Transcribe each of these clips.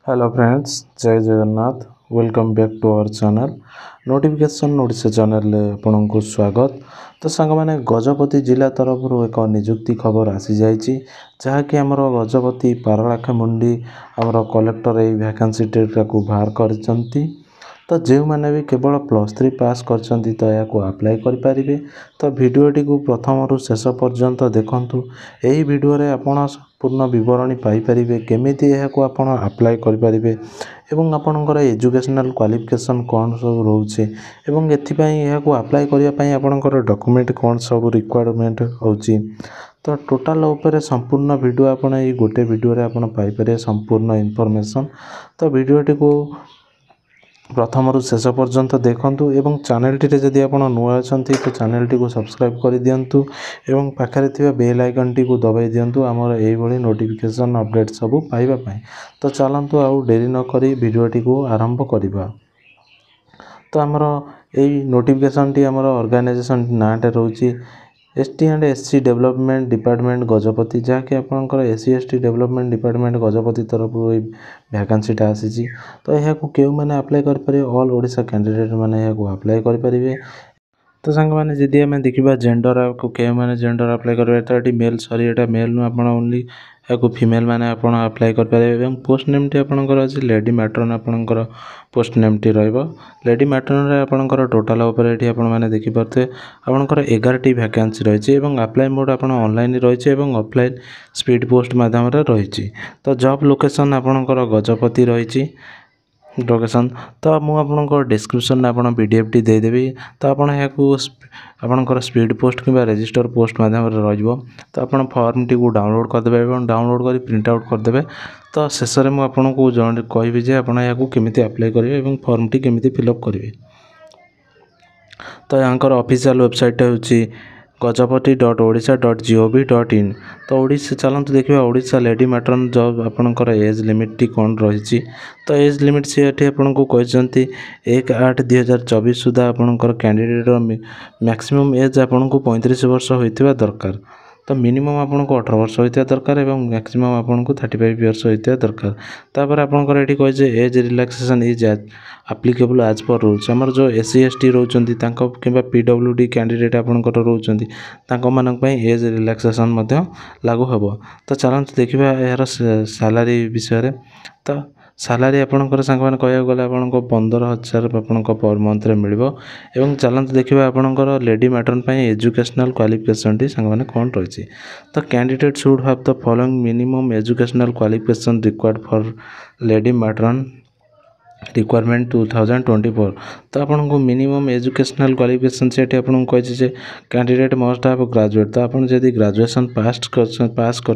Hello friends, जय Jagannath. Welcome back to our channel notification Odisha channel आपको स्वागत। तो सांग मैंने गजपति जिला तरफ एक निजुक्ति खबर आसी जाइए जहाँकि आमर गजपति पारलाखेमुंडी आमर कलेक्टर यही वैकेंसी को बाहर कर। तो जो मैंने भी केवल +3 पास कर तो या अप्लाई करें। तो भिडटी को प्रथम रु शेष पर्यंत देखूँ। यही भिडियो आपण पूर्ण बरणी पाइपर केमिति यह आप अप्लाई करें एवं आपणकर एजुकेशनल क्वालिफिकेशन कौन सब रोचे एवं एथपाई अप्लाई करने आपणकर डॉक्यूमेंट कौन सब रिक्वायरमेंट होची। तो टोटाल उपर संपूर्ण वीडियो आपन ये गोटे वीडियो आपन पाइपर संपूर्ण इनफॉरमेशन। तो वीडियोटी को प्रथम रु शेष पर्यंत देखूँ एवं चैनलटी जदि आप नुआ अच्छा तो चैनलटी को सब्सक्राइब कर दिंतु एवं पाखे थी बेल आइकन टी को दबाई दिंतु आमर यही नोटिफिकेशन अपडेट सब पाइबापी। तो चलतु आउ डेरी नक भिडियोटी को आरंभ करवा। तो आमर यही नोटिफिकेशन टी आमर ऑर्गेनाइजेशन नाटे रोचे ST and SC development department Gajapati जहाँकि आपंकर SC ST development department Gajapati तरफ वैकेंसीटा आसी। तो यह क्यों मैंने अप्लाई करें ऑल ओडिशा कैंडिडेट मैंने अप्लाई करें। तो सांग मैंने जदि आम देखा जेंडर को क्या मैंने जेंडर अप्लाई करेंगे तो ये मेल सॉरी ये मेल नु आप ओनली या फीमेल मैंने आप अप्लाई करेंगे। पोस्ट नेम टी आपंकर अच्छी लेडी मैट्रन आपंकर post name T lady matron आपंकर टोटाल मैंने देखिपे आपंकर 11टी वैकेंसी रही है। अप्लाई मोड आप ऑनलाइन रही है ऑफलाइन स्पीड पोस्ट मध्यम रही। तो जॉब लोकेशन आपंकर गजपति रही लोकेशन। तो मुझे डिस्क्रिप्शन आप PDF टी देदेवी। तो आपंकर स्पीड पोस्ट कि रजिस्टर पोस्ट मध्यम रहा। तो आप फॉर्म टी को डाउनलोड करदे और डाउनलोड कर प्रिंट आउट करदे। तो शेष में मुझे कहि आपको केमी अप्लाई करेंगे फॉर्म टी केमी फिलअप करेंगे। तो यहाँ ऑफिशियल वेबसाइट हूँ gajapati.odisha.gov.in। तो ओडिशा चलते देखा ओडिशा लेडी मैट्रन जॉब आपंकर एज लिमिट टी कौन रही। तो एज लिमिट सी आपको कहते 1/8/2024 सुधा आपंकर कैंडिडेट मैक्सिमम एज आपको 35 वर्ष होता दरकार। तो मिनिमम आपको 18 वर्ष होता दरकार और मैक्सिमम आपको 35 इयर्स होता दरकार। तापर आपंकर ये कहे as relaxation is applicable as per rules आमर जो SC ST रोचंती कि PWD कैंडिडेट आपंकर रोचंती एज रिलैक्सेशन लागू हम। तो चलते देखा यार सैलरी विषय। तो सैलरी आपंकर सांग मैंने कह गले आपको 15,000 आपको पर मंथ मिल। चलते देखा आपंकर lady matron educational qualification T सांग मैंने कौन रही। तो candidate should have the following minimum educational qualification required for lady matron requirement 2024। तो आपको मिनिमम एजुकेशनल क्वालिफिकेशन से आपको कही कैंडिडेट मस्ट हैव ग्रेजुएट। तो आप ग्रेजुएशन पास कर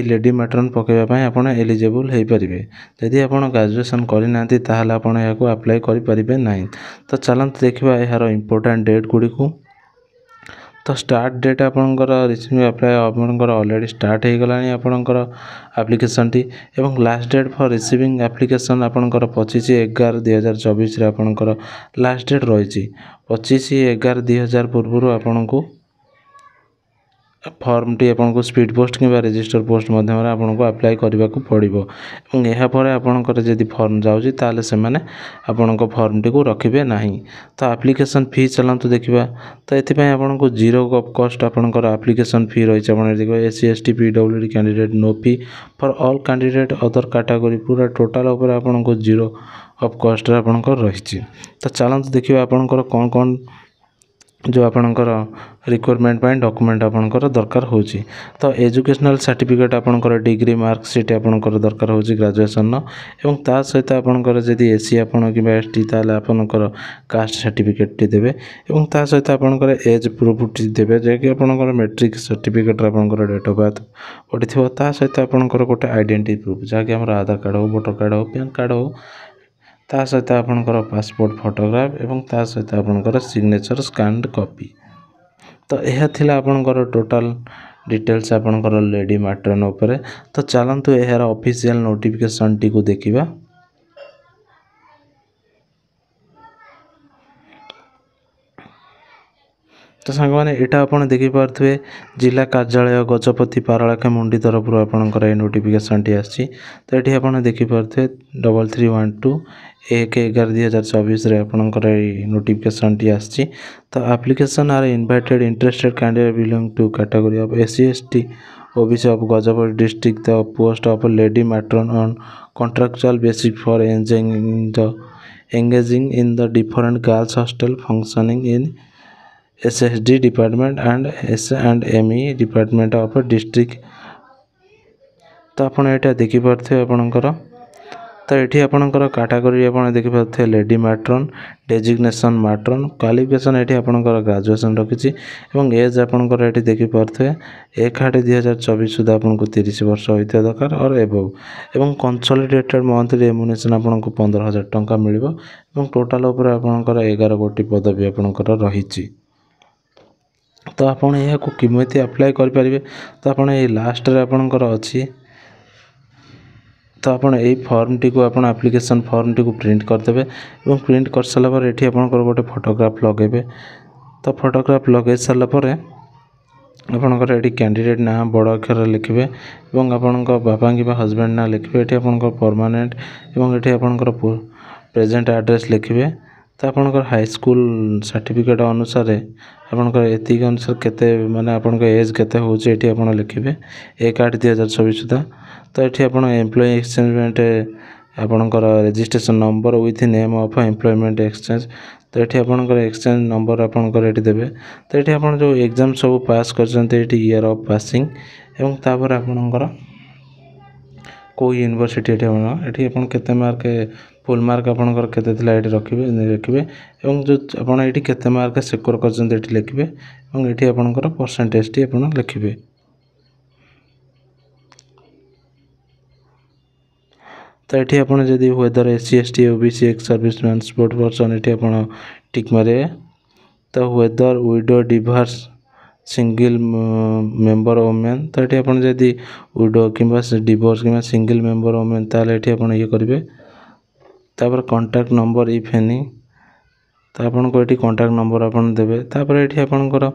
लेडी मैट्रन पकड़ापी आप एलिजिबल हो पारे। जदि आप ग्रेजुएशन करना आप अप्लाई करें ना। तो चलते देखा यार इंपोर्टेंट डेट गुड़ी को। तो स्टार्ट डेट आपंकर रिसीविंग अप्लाई आपंकर ऑलरेडी स्टार्ट हो गला आपंकर एप्लिकेशन टी एवं last date for receiving application आपंकर 25/11/2024 आपंकर लास्ट डेट रही। 25/11/2000 पूर्व आपको फॉर्म टी आपको स्पीड पोस्ट कि रजिस्टर पोस्ट मध्यम आपको अप्लाई करने को पड़ो। यापर आपंकर जब फॉर्म जाऊँगी ताल से आपको फॉर्म टी को रखिए ना। तो एप्लिकेशन फी चलते देखा। तो ये आपको 0 कॉस्ट आपंकर एप्लिकेशन फी रही है। SC ST PWD candidate no fee for all candidate other category पूरा टोटाल आपको 0 ऑफ कॉस्ट आपंकर रही। तो चलते देखिए आपंकर कौन कौन जो आपंकर रिक्वायरमेंट डॉक्यूमेंट आपंकर दरकार हो। तो एजुकेशनल सर्टिफिकेट आपंकर डिग्री मार्कशीट आपंकर दरकार हो ग्रेजुएशन एवं ता सहित आपंकर जदि SC आपन कि ST ताल आपंकर कास्ट सर्टिफिकेट टी देबे एवं ता सहित आपंकर एज प्रूफ टी देबे जैकि आपंकर मैट्रिक सर्टिफिकेट आपंकर डेट ऑफ बर्थ पड़ो। ता सहित आपंकर गोटे आइडेंटिटी प्रूफ जहाँकि आम आधार कार्ड हो वोटर कार्ड हो पैन कार्ड हो ता सहित आपंकर पासपोर्ट फोटोग्राफ एवं ता सहित आपंकर सिग्नेचर स्कैन्ड कॉपी। तो यह थिला आपंकर टोटाल डिटेल्स आपंकर लेडी मैट्रन उपरे। तो चलतु यार ऑफिशियल नोटिफिकेशन टी को देखिबा। तो सांग मैंने यहाँ आप देखिपे जिला कार्यालय गजपति पारलाखेमुंडी तरफ आपंकर ये नोटिफिकेशन टी आसी। तो ये आप देखिपे 3312 1/11/2024 आपंकर नोटिफिकेशन टी आसी। तो application are invited interested candidate belong to category of SC ST OBC of Gajapati district the post of lady matron on contractual basis for engaging in the different girls hostel functioning in SSD department and S&ME department of district। तो आपड़ यहाँ देखिपे आपणकर तो ये आपणकर category आप देखिपे lady matron designation matron qualification ये आपणकर ग्रेजुएशन रखी एज आपणकर ये देखिपे 1/8/2024 सुधा आपको 30 वर्ष होता दरकार और एबव एवं कंसोलिडेटेड मंथली रेम्युनेशन आपको 15,000 टंका मिल टोटाल उपर आपणकर 11 गोटी पदवी आपणकर रही। तो आपड़ यह किमिति अप्लाई करेंगे तो आप लास्ट रे आपणकर अच्छी। तो आप फॉर्म टी को आप एप्लिकेशन फॉर्म टी को प्रिंट करदे और प्रिंट कर सारापर ये आपंकर गोटे फोटोग्राफ लगे। तो फोटोग्राफ लगे सारापर आपंकर ये कैंडिडेट ना बड़ अक्षर लिखे और आपण बापा कि हजबैंड ना लिखे। ये आपंकर परमानेंट और ये आपंकर प्रेजेंट एड्रेस लिखे। तो आपंकर हाई स्कूल सर्टिफिकेट अनुसार आपंकर एतिक अनुसार केते माने आपंकर एज केते होचे एठी आपण लिखिबे 1/8/2024 सुधा। तो ये आपण एम्प्लॉय एक्सचेंजमेंट आपंकर registration number with name of employment exchange. तो ये आपंकर एक्सचेंज नंबर आपंकर ये देबे। तो ये आपण जो एग्जाम सब पास करछन्ते एठी ईयर ऑफ पासिंग एवं तापर आपंकर को यूनिवर्सिटी ये आप केते मार्क फुल मार्क आपंकर केते थिला ये रखिबे एवं जो आपण ये केते मार्क सिक्योर करछन्ते ये लिखिबे और ये आपंकर परसेंटेज टी आपण लिखिबे। तो ये आप whether SC ST OBC ex serviceman sport person ये आप टिक मारे। तो whether widow divorce single member women. तो ये आप विडो कि डिवोर्स कि सिंगल मेंबर वुमेन ताले ये आप ये करेंगे। तापर कॉन्टैक्ट नंबर इफ एनी। तो आपको ये कॉन्टैक्ट नंबर आप देवे। तापर ये आपंकर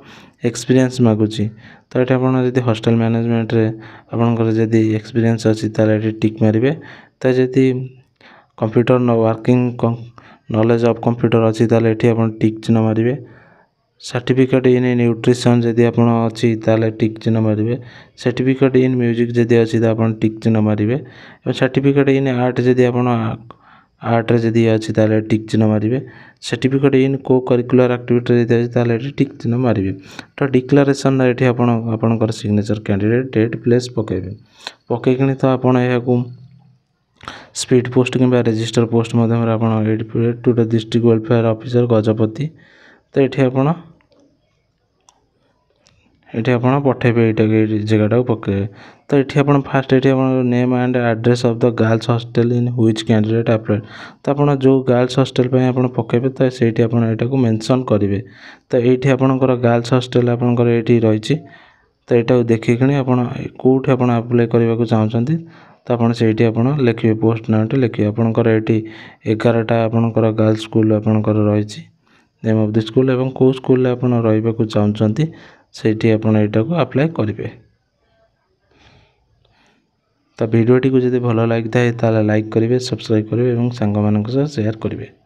एक्सपीरियंस मागुची। तो ये आप हॉस्टल मैनेजमेंट रे आपंकर जदि एक्सपीरियंस अच्छी ताले टिक मारे। तो जदि computer working knowledge of computer अच्छी ताले ये आप टिक चिन्ह मारे। सर्टिफिकेट इन न्यूट्रिशन जदि आप अच्छी ताले टिक चिन्ह मारे। सर्टिफिकेट इन म्यूजिक जदि अच्छी तो आप टिक चिन्ह मारे। सर्टिफिकेट इन आर्ट जदि आप आर्ट रे जदि अच्छी ताले टिक चिन्ह मारे। सर्टिफिकेट इन को करिकुलर एक्टिविटी जदि अच्छी ताले टिक चिन्ह मारे। तो डिक्लेरेशन ये आपंकर सिग्नेचर कैंडिडेट डेट प्लेस पकेबे पकईकि। तो आप स्पीड पोस्ट कि रजिस्टर पोस्ट मध्यम to the district welfare officer Gajapati. तो ये आप पठेबे ये जगह पकेबे। तो ये आप फास्ट ये name and address of the girls hostel in which candidate applied. तो आप जो गर्ल्स हॉस्टल आप पकेबे तो से आप मेंशन करेंगे। तो ये आपंकर गर्ल्स हॉस्टल आपंकर ये रही। तो यहाँ देखिए आप कौट आप अप्लाई करने को चाहते तो आप लिखिए पोस्ट नाम लिखिए आपंकर ये 11टा आपंकर गर्ल्स स्कूल आपंकर रही नेम ऑफ द स्कूल एवं को स्कूल आप रही चाहते से अप्लाई करेंगे। तो वीडियोटी को जब भल लगी था लाइक करेंगे सब्सक्राइब करेंगे और सांग मान शेयर करेंगे।